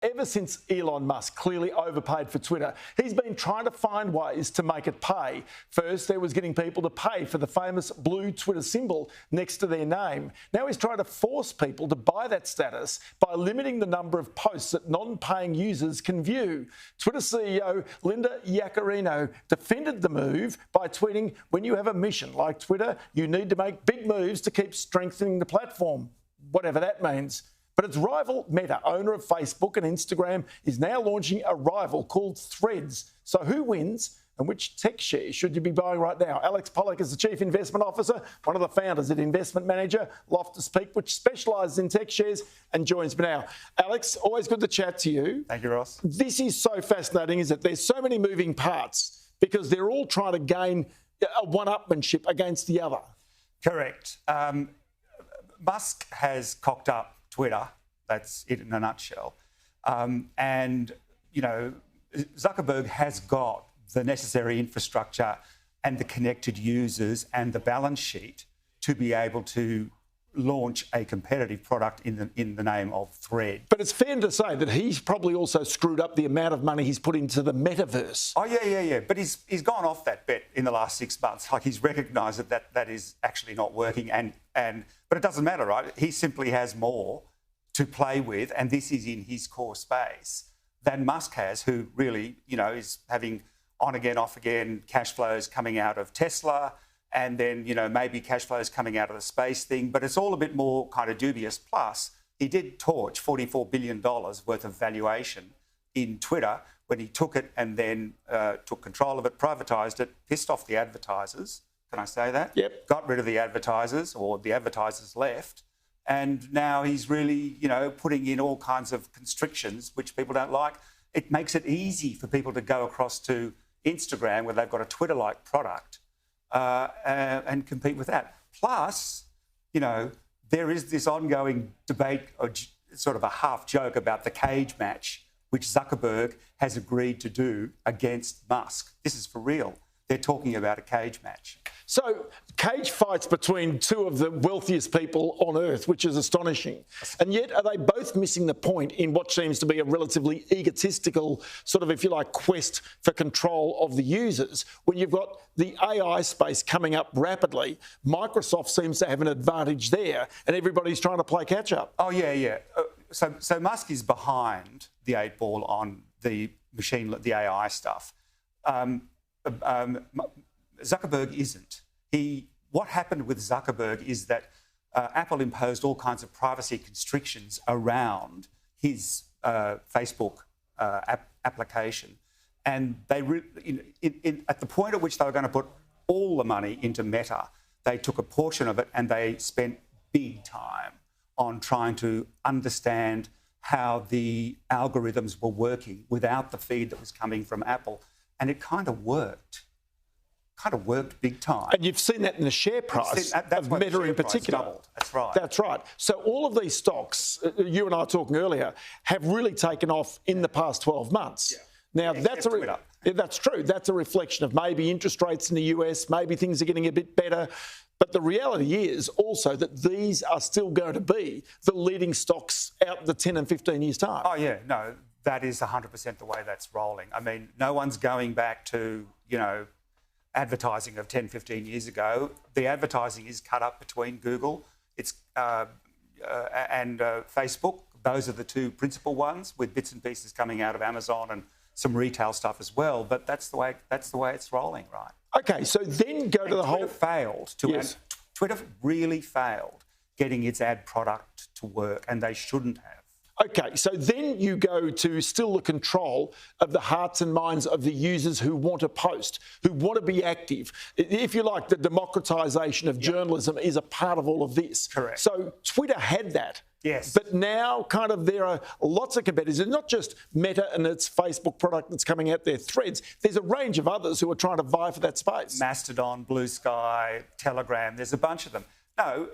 Ever since Elon Musk clearly overpaid for Twitter, he's been trying to find ways to make it pay. First, there was getting people to pay for the famous blue Twitter symbol next to their name. Now he's trying to force people to buy that status by limiting the number of posts that non-paying users can view. Twitter CEO Linda Yaccarino defended the move by tweeting, "When you have a mission like Twitter, you need to make big moves to keep strengthening the platform," whatever that means. But its rival Meta, owner of Facebook and Instagram, is now launching a rival called Threads. So who wins and which tech share should you be buying right now? Alex Pollak is the Chief Investment Officer, one of the founders at investment manager Loftus Peak, which specialises in tech shares, and joins me now. Alex, always good to chat to you. Thank you, Ross. This is so fascinating, is it? There's so many moving parts because they're all trying to gain a one-upmanship against the other. Correct. Musk has cocked up Twitter. That's it in a nutshell. And, you know, Zuckerberg has got the necessary infrastructure and the connected users and the balance sheet to be able to launch a competitive product in the name of Thread. But it's fair to say that he's probably also screwed up the amount of money he's put into the metaverse. Oh, yeah. But he's gone off that bet in the last 6 months. Like, he's recognised that is actually not working. But it doesn't matter, right? He simply has more to play with, and this is in his core space, than Musk has, who really, you know, is having on again, off again cash flows coming out of Tesla, and then, you know, maybe cash flows coming out of the space thing, but it's all a bit more kind of dubious. Plus, he did torch $44 billion worth of valuation in Twitter when he took it and then took control of it, privatised it, pissed off the advertisers. Can I say that? Yep. Got rid of the advertisers, or the advertisers left. And now he's really, you know, putting in all kinds of constrictions which people don't like. It makes it easy for people to go across to Instagram, where they've got a Twitter-like product, and compete with that. Plus, you know, there is this ongoing debate, or sort of a half joke, about the cage match, which Zuckerberg has agreed to do against Musk. This is for real. They're talking about a cage match. So, cage fights between two of the wealthiest people on earth, which is astonishing. And yet, are they both missing the point in what seems to be a relatively egotistical sort of, if you like, quest for control of the users? When you've got the AI space coming up rapidly, Microsoft seems to have an advantage there, and everybody's trying to play catch up. Oh, yeah. So Musk is behind the 8 ball on the AI stuff. Zuckerberg isn't. What happened with Zuckerberg is that Apple imposed all kinds of privacy constrictions around his Facebook application, and they at the point at which they were going to put all the money into Meta, they took a portion of it and they spent big time on trying to understand how the algorithms were working without the feed that was coming from Apple. And it kind of worked big time. And you've seen that in the share price of Meta in particular. Doubled. That's right. That's right. So all of these stocks, you and I were talking earlier, have really taken off in the past 12 months. Yeah. Now, that's true. That's a reflection of maybe interest rates in the US, maybe things are getting a bit better. But the reality is also that these are still going to be the leading stocks out in the 10 and 15 years' time. Oh, yeah. No, that is 100% the way that's rolling. I mean, no one's going back to, you know, advertising of 10, 15 years ago. The advertising is cut up between Google and Facebook. Those are the two principal ones, with bits and pieces coming out of Amazon and some retail stuff as well. But that's the way it's rolling, right? Okay, so then go to the whole... Twitter really failed getting its ad product to work, and they shouldn't have. Okay, so then you go to still the control of the hearts and minds of the users who want to post, who want to be active. If you like, the democratisation of journalism is a part of all of this. Correct. So Twitter had that. Yes. But now kind of there are lots of competitors. It's not just Meta and its Facebook product that's coming out there, Threads. There's a range of others who are trying to vie for that space. Mastodon, Blue Sky, Telegram, there's a bunch of them. No,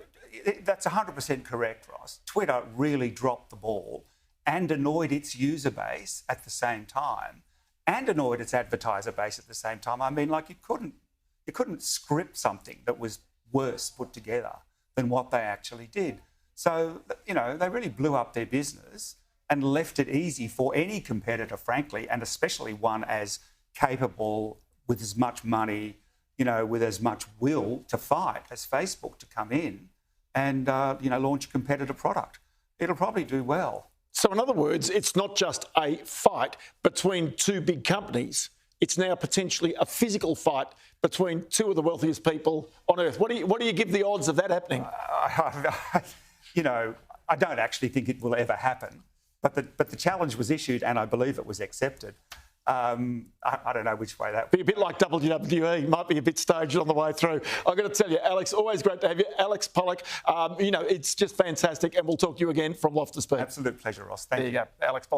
that's 100% correct, Ross. Twitter really dropped the ball and annoyed its user base at the same time, and annoyed its advertiser base at the same time. I mean, like, you couldn't script something that was worse put together than what they actually did. So, you know, they really blew up their business, and left it easy for any competitor, frankly, and especially one as capable, with as much money, with as much will to fight as Facebook, to come in and, launch a competitor product. It'll probably do well. So in other words, it's not just a fight between two big companies. It's now potentially a physical fight between two of the wealthiest people on earth. What do you give the odds of that happening? I don't actually think it will ever happen. But the challenge was issued, and I believe it was accepted. I don't know which way that would be a bit like WWE, might be a bit staged on the way through. I've got to tell you, Alex, always great to have you. Alex Pollak, it's just fantastic, and we'll talk to you again from Loftus Peak. Absolute pleasure, Ross. Thank you. There you go, Alex Pollak.